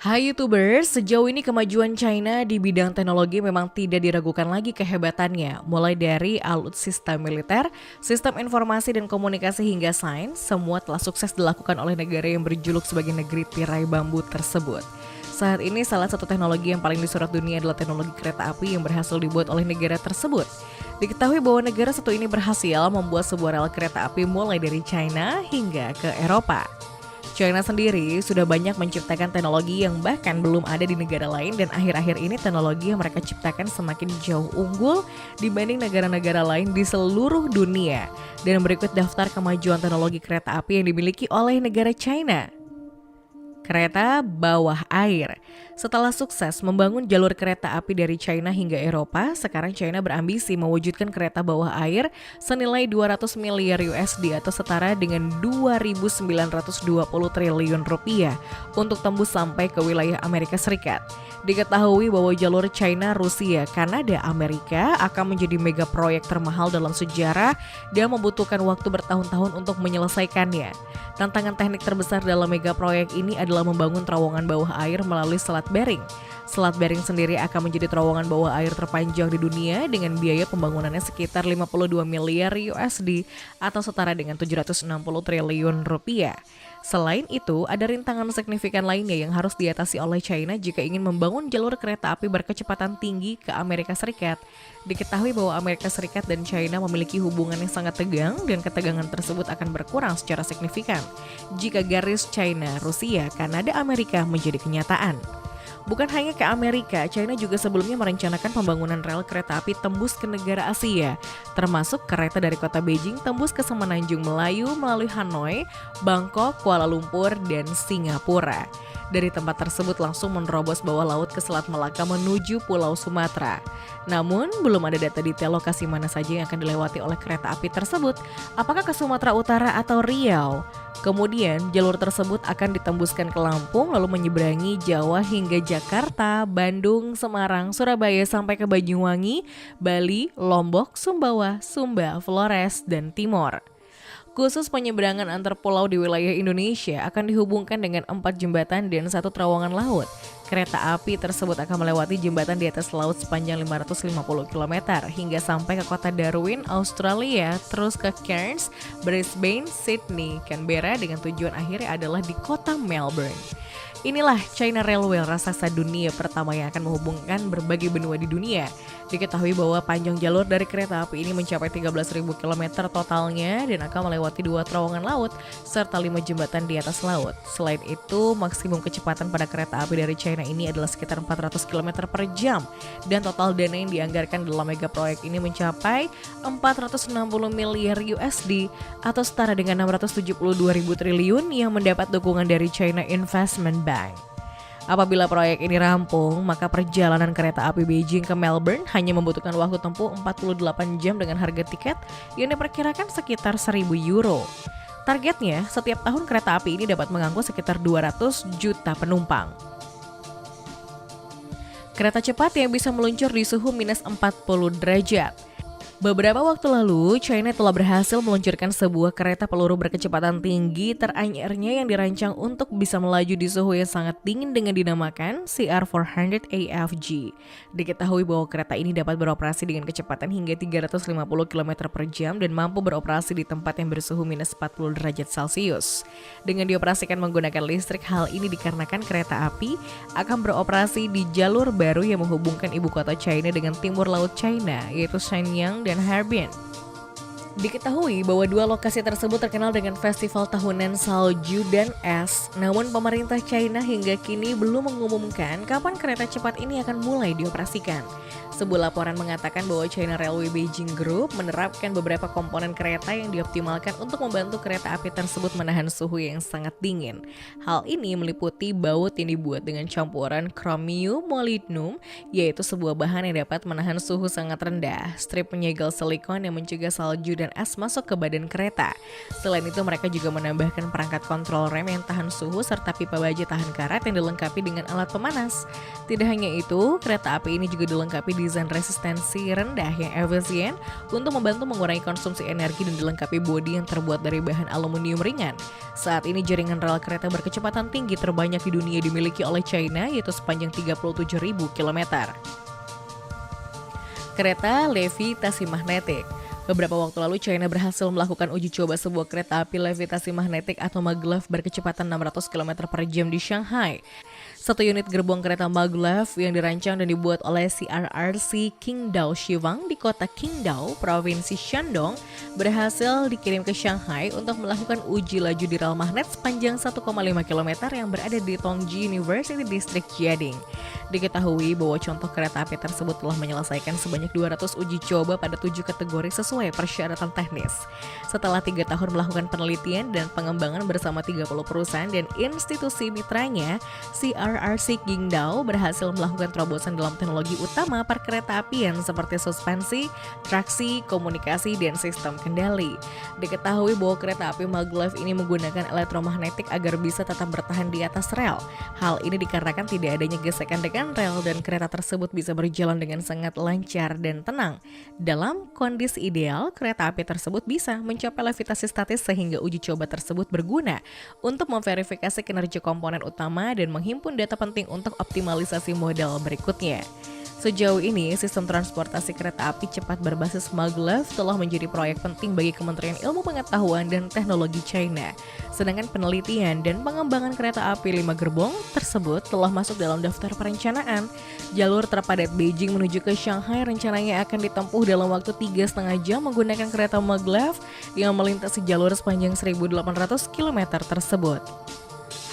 Hai YouTubers, sejauh ini kemajuan China di bidang teknologi memang tidak diragukan lagi kehebatannya. Mulai dari alutsista militer, sistem informasi dan komunikasi hingga sains, semua telah sukses dilakukan oleh negara yang berjuluk sebagai negeri tirai bambu tersebut. Saat ini salah satu teknologi yang paling disorot dunia adalah teknologi kereta api yang berhasil dibuat oleh negara tersebut. Diketahui bahwa negara satu ini berhasil membuat sebuah rel kereta api mulai dari China hingga ke Eropa. China sendiri sudah banyak menciptakan teknologi yang bahkan belum ada di negara lain dan akhir-akhir ini teknologi yang mereka ciptakan semakin jauh unggul dibanding negara-negara lain di seluruh dunia. Dan berikut daftar kemajuan teknologi kereta api yang dimiliki oleh negara China. Kereta bawah air. Setelah sukses membangun jalur kereta api dari China hingga Eropa, sekarang China berambisi mewujudkan kereta bawah air senilai 200 miliar USD atau setara dengan 2.920 triliun rupiah untuk tembus sampai ke wilayah Amerika Serikat. Diketahui bahwa jalur China, Rusia, Kanada, Amerika akan menjadi mega proyek termahal dalam sejarah dan membutuhkan waktu bertahun-tahun untuk menyelesaikannya. Tantangan teknik terbesar dalam mega proyek ini adalah membangun terowongan bawah air melalui Selat Bering. Selat Bering sendiri akan menjadi terowongan bawah air terpanjang di dunia dengan biaya pembangunannya sekitar 52 miliar USD atau setara dengan 760 triliun rupiah. Selain itu, ada rintangan signifikan lainnya yang harus diatasi oleh China jika ingin membangun jalur kereta api berkecepatan tinggi ke Amerika Serikat. Diketahui bahwa Amerika Serikat dan China memiliki hubungan yang sangat tegang dan ketegangan tersebut akan berkurang secara signifikan jika garis China, Rusia, Kanada, Amerika menjadi kenyataan. Bukan hanya ke Amerika, China juga sebelumnya merencanakan pembangunan rel kereta api tembus ke negara Asia, termasuk kereta dari kota Beijing tembus ke Semenanjung Melayu melalui Hanoi, Bangkok, Kuala Lumpur, dan Singapura. Dari tempat tersebut langsung menerobos bawah laut ke Selat Melaka menuju Pulau Sumatera. Namun, belum ada data detail lokasi mana saja yang akan dilewati oleh kereta api tersebut, apakah ke Sumatera Utara atau Riau. Kemudian, jalur tersebut akan ditembuskan ke Lampung lalu menyeberangi Jawa hingga Jakarta, Bandung, Semarang, Surabaya sampai ke Banyuwangi, Bali, Lombok, Sumbawa, Sumba, Flores, dan Timor. Khusus penyeberangan antar pulau di wilayah Indonesia akan dihubungkan dengan 4 jembatan dan 1 terowongan laut. Kereta api tersebut akan melewati jembatan di atas laut sepanjang 550 km hingga sampai ke kota Darwin, Australia, terus ke Cairns, Brisbane, Sydney, Canberra dengan tujuan akhirnya adalah di kota Melbourne. Inilah China Railway, raksasa dunia pertama yang akan menghubungkan berbagai benua di dunia. Diketahui bahwa panjang jalur dari kereta api ini mencapai 13.000 km totalnya dan akan melewati 2 terowongan laut serta 5 jembatan di atas laut. Selain itu, maksimum kecepatan pada kereta api dari China ini adalah sekitar 400 km per jam dan total dana yang dianggarkan dalam mega proyek ini mencapai 460 miliar USD atau setara dengan 672.000 triliun yang mendapat dukungan dari China Investment Bank. Apabila proyek ini rampung, maka perjalanan kereta api Beijing ke Melbourne hanya membutuhkan waktu tempuh 48 jam dengan harga tiket yang diperkirakan sekitar 1.000 euro. Targetnya, setiap tahun kereta api ini dapat mengangkut sekitar 200 juta penumpang. Kereta cepat yang bisa meluncur di suhu minus 40 derajat. Beberapa waktu lalu, China telah berhasil meluncurkan sebuah kereta peluru berkecepatan tinggi teranyarnya yang dirancang untuk bisa melaju di suhu yang sangat dingin dengan dinamakan CR400 AFG. Diketahui bahwa kereta ini dapat beroperasi dengan kecepatan hingga 350 km per jam dan mampu beroperasi di tempat yang bersuhu minus 40 derajat Celcius. Dengan dioperasikan menggunakan listrik, hal ini dikarenakan kereta api akan beroperasi di jalur baru yang menghubungkan ibu kota China dengan timur laut China, yaitu Shenyang dan Harbin. Diketahui bahwa 2 lokasi tersebut terkenal dengan festival tahunan salju dan es. Namun pemerintah China hingga kini belum mengumumkan kapan kereta cepat ini akan mulai dioperasikan. Sebuah laporan mengatakan bahwa China Railway Beijing Group menerapkan beberapa komponen kereta yang dioptimalkan untuk membantu kereta api tersebut menahan suhu yang sangat dingin. Hal ini meliputi baut yang dibuat dengan campuran chromium molybdenum, yaitu sebuah bahan yang dapat menahan suhu sangat rendah, strip penyegel silikon yang mencegah salju dan dan es masuk ke badan kereta. Selain itu mereka juga menambahkan perangkat kontrol rem yang tahan suhu serta pipa baja tahan karat yang dilengkapi dengan alat pemanas. Tidak hanya itu, kereta api ini juga dilengkapi desain resistensi rendah yang efisien untuk membantu mengurangi konsumsi energi dan dilengkapi bodi yang terbuat dari bahan aluminium ringan. Saat ini jaringan rel kereta berkecepatan tinggi terbanyak di dunia dimiliki oleh China, yaitu sepanjang 37.000 km. Kereta levitasi magnetik. Beberapa waktu lalu China berhasil melakukan uji coba sebuah kereta api levitasi magnetik atau maglev berkecepatan 600 km per jam di Shanghai. Satu unit gerbong kereta maglev yang dirancang dan dibuat oleh CRRC Qingdao Shivang di kota Qingdao, Provinsi Shandong, berhasil dikirim ke Shanghai untuk melakukan uji laju di rel magnet sepanjang 1,5 km yang berada di Tongji University District Jiading. Diketahui bahwa contoh kereta api tersebut telah menyelesaikan sebanyak 200 uji coba pada 7 kategori sesuai persyaratan teknis. Setelah 3 tahun melakukan penelitian dan pengembangan bersama 30 perusahaan dan institusi mitranya, CRRC Qingdao berhasil melakukan terobosan dalam teknologi utama perkereta-apian seperti suspensi, traksi, komunikasi, dan sistem kendali. Diketahui bahwa kereta api maglev ini menggunakan elektromagnetik agar bisa tetap bertahan di atas rel. Hal ini dikarenakan tidak adanya gesekan dengan rel dan kereta tersebut bisa berjalan dengan sangat lancar dan tenang. Dalam kondisi ideal, kereta api tersebut bisa mencapai levitasi statis sehingga uji coba tersebut berguna untuk memverifikasi kinerja komponen utama dan menghimpun data penting untuk optimalisasi model berikutnya. Sejauh ini, sistem transportasi kereta api cepat berbasis maglev telah menjadi proyek penting bagi Kementerian Ilmu Pengetahuan dan Teknologi China. Sedangkan penelitian dan pengembangan kereta api 5 gerbong tersebut telah masuk dalam daftar perencanaan. Jalur terpadat Beijing menuju ke Shanghai rencananya akan ditempuh dalam waktu 3,5 jam menggunakan kereta maglev yang melintasi jalur sepanjang 1.800 km tersebut.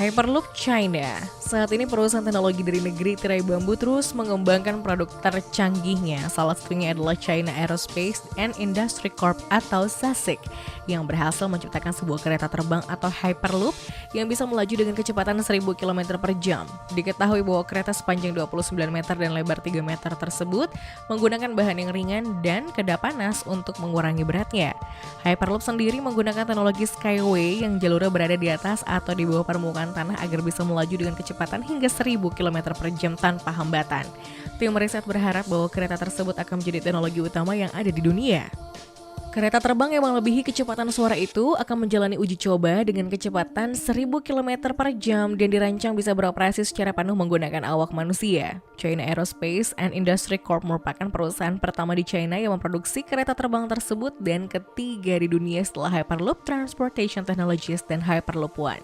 Hyperloop China. Saat ini perusahaan teknologi dari negeri tirai bambu terus mengembangkan produk tercanggihnya. Salah satunya adalah China Aerospace and Industry Corp atau SASIC yang berhasil menciptakan sebuah kereta terbang atau Hyperloop yang bisa melaju dengan kecepatan 1.000 km per jam. Diketahui bahwa kereta sepanjang 29 meter dan lebar 3 meter tersebut menggunakan bahan yang ringan dan kedap panas untuk mengurangi beratnya. Hyperloop sendiri menggunakan teknologi Skyway yang jalurnya berada di atas atau di bawah permukaan tanah agar bisa melaju dengan kecepatan hingga 1.000 km per jam tanpa hambatan. Tim riset berharap bahwa kereta tersebut akan menjadi teknologi utama yang ada di dunia. Kereta terbang yang melebihi kecepatan suara itu akan menjalani uji coba dengan kecepatan 1.000 km per jam dan dirancang bisa beroperasi secara penuh menggunakan awak manusia. China Aerospace and Industry Corp merupakan perusahaan pertama di China yang memproduksi kereta terbang tersebut dan ketiga di dunia setelah Hyperloop Transportation Technologies dan Hyperloop One.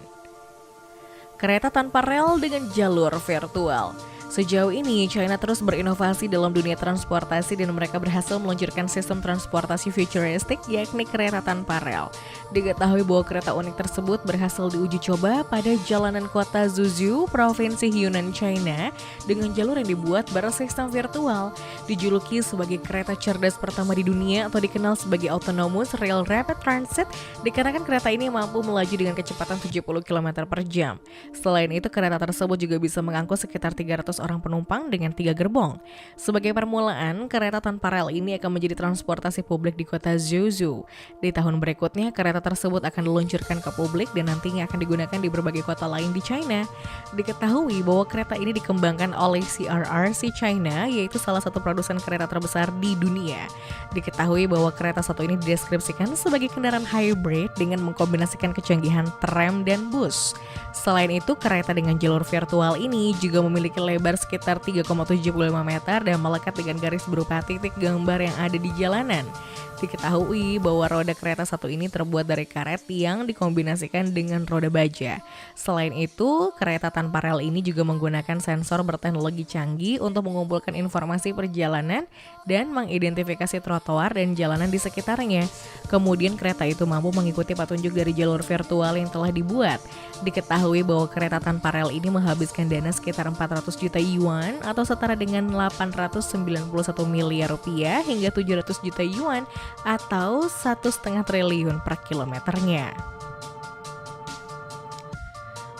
Kereta tanpa rel dengan jalur virtual. Sejauh ini, China terus berinovasi dalam dunia transportasi dan mereka berhasil meluncurkan sistem transportasi futuristik yakni kereta tanpa rel. Diketahui bahwa kereta unik tersebut berhasil diuji coba pada jalanan kota Zhuzhou, Provinsi Yunnan, China dengan jalur yang dibuat bersistem virtual. Dijuluki sebagai kereta cerdas pertama di dunia atau dikenal sebagai Autonomous Rail Rapid Transit dikarenakan kereta ini mampu melaju dengan kecepatan 70 km per jam. Selain itu, kereta tersebut juga bisa mengangkut sekitar 300 orang penumpang dengan 3 gerbong. Sebagai permulaan, kereta tanpa rel ini akan menjadi transportasi publik di kota Zhuzhou. Di tahun berikutnya, kereta tersebut akan diluncurkan ke publik dan nantinya akan digunakan di berbagai kota lain di China. Diketahui bahwa kereta ini dikembangkan oleh CRRC China, yaitu salah satu produsen kereta terbesar di dunia. Diketahui bahwa kereta satu ini dideskripsikan sebagai kendaraan hybrid dengan mengkombinasikan kecanggihan tram dan bus. Selain itu, kereta dengan jalur virtual ini juga memiliki lebar sekitar 3,75 meter dan melekat dengan garis berupa titik gambar yang ada di jalanan. Diketahui bahwa roda kereta satu ini terbuat dari karet yang dikombinasikan dengan roda baja. Selain itu, kereta tanpa rel ini juga menggunakan sensor berteknologi canggih untuk mengumpulkan informasi perjalanan dan mengidentifikasi trotoar dan jalanan di sekitarnya. Kemudian kereta itu mampu mengikuti petunjuk dari jalur virtual yang telah dibuat. Diketahui bahwa kereta tanpa rel ini menghabiskan dana sekitar 400 juta yuan atau setara dengan 891 miliar rupiah hingga 700 juta yuan atau 1,5 triliun per kilometernya.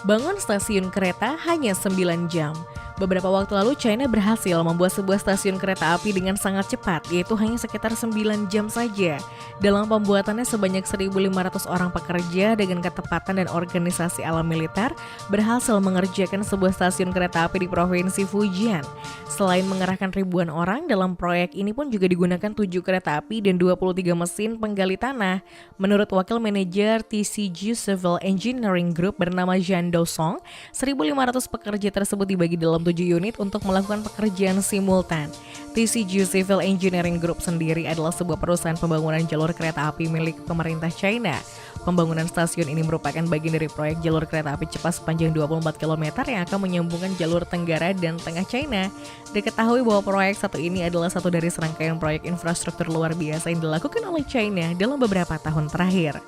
Bangun stasiun kereta hanya 9 jam. Beberapa waktu lalu, China berhasil membuat sebuah stasiun kereta api dengan sangat cepat, yaitu hanya sekitar 9 jam saja. Dalam pembuatannya, sebanyak 1.500 orang pekerja dengan ketepatan dan organisasi alam militer berhasil mengerjakan sebuah stasiun kereta api di Provinsi Fujian. Selain mengerahkan ribuan orang, dalam proyek ini pun juga digunakan 7 kereta api dan 23 mesin penggali tanah. Menurut wakil manajer TCG Civil Engineering Group bernama Zhang Dosong, 1.500 pekerja tersebut dibagi dalam 7 unit untuk melakukan pekerjaan simultan. TCG Civil Engineering Group sendiri adalah sebuah perusahaan pembangunan jalur kereta api milik pemerintah China. Pembangunan stasiun ini merupakan bagian dari proyek jalur kereta api cepat sepanjang 24 km yang akan menyambungkan jalur Tenggara dan Tengah China. Diketahui bahwa proyek satu ini adalah satu dari serangkaian proyek infrastruktur luar biasa yang dilakukan oleh China dalam beberapa tahun terakhir.